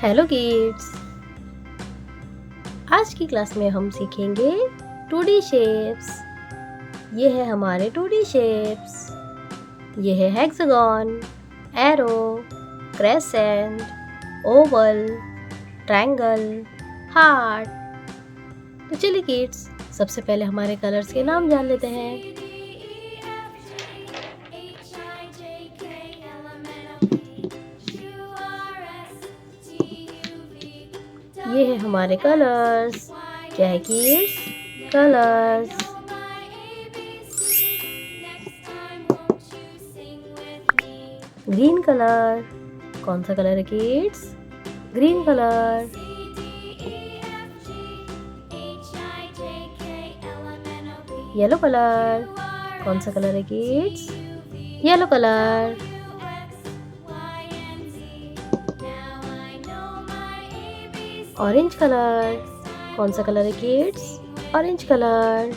Hello kids, आज की class में हम सीखेंगे 2D शेप्स। ये है हमारे 2D शेप्स। ये है hexagon, arrow, crescent, Oval, triangle, heart. तो चलिए किड्स, सबसे पहले हमारे कलर्स के नाम जान लेते हैं। ये है हमारे कलर्स। क्या है किड्स? कलर्स। Green colour. कौन सा कलर है kids? Green colour. Yellow colour. कौन सा कलर है kids? Yellow colour. Orange colour. कौन सा कलर है kids? Orange colour.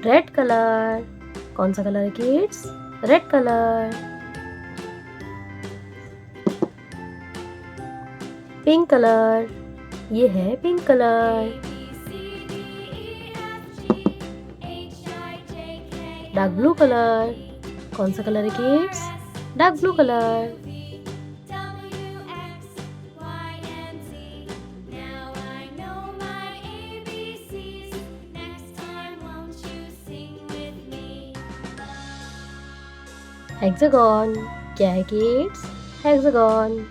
Red colour. कौन सा कलर है kids? Red colour. Pink colour. ये है pink colour. Dark blue colour. कौन सा कलर है kids? Dark blue colour. Hexagon. क्या है किड्स? हेक्सागन।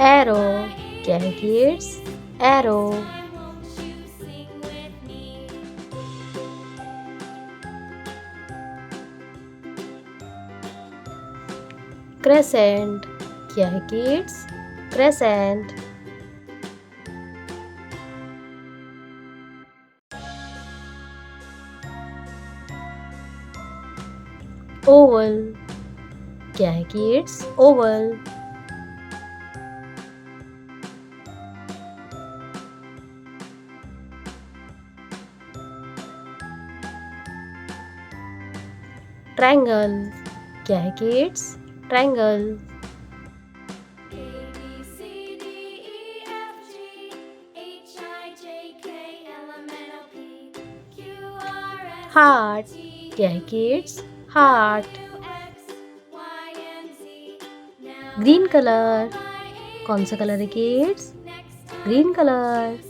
एरो। क्या है किड्स? एरो। क्रेसेंट। क्या है किड्स? क्रेसेंट। ओवल। क्या है किड्स? ओवल। ट्रायंगल। क्या है किड्स? ट्रायंगल। हार्ट। क्या है किड्स? हार्ट। Green colour. कौन सा कलर है kids? Green colour.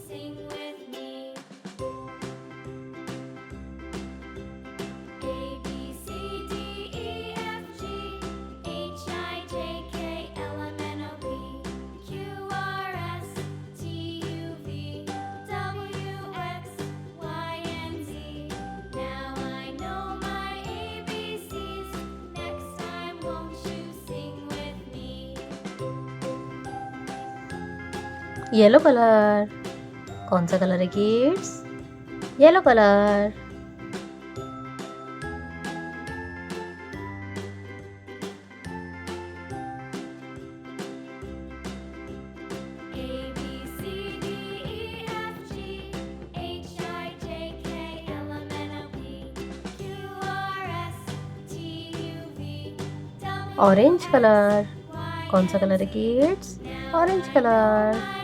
Yellow colour. कौन सा कलर है kids? Yellow colour. Orange colour. कौन सा कलर है kids? Orange colour.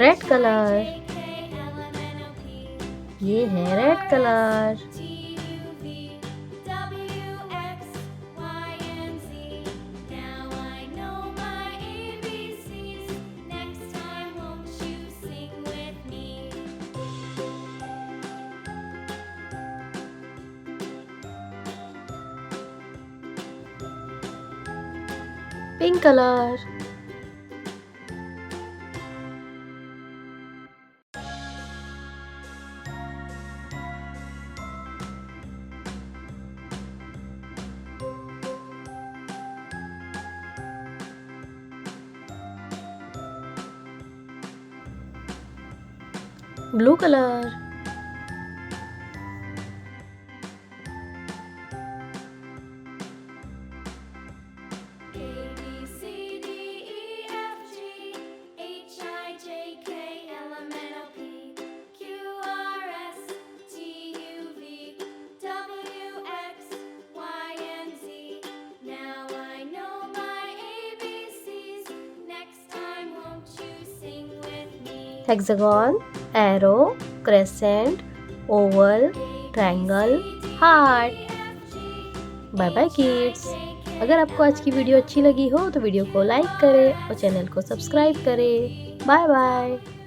Red colour. ये है red colour. Pink colour. blue color, hexagon, arrow, crescent, oval, triangle, heart। Bye bye kids. अगर आपको आज की वीडियो अच्छी लगी हो तो वीडियो को लाइक करें और चैनल को सब्सक्राइब करें। Bye bye.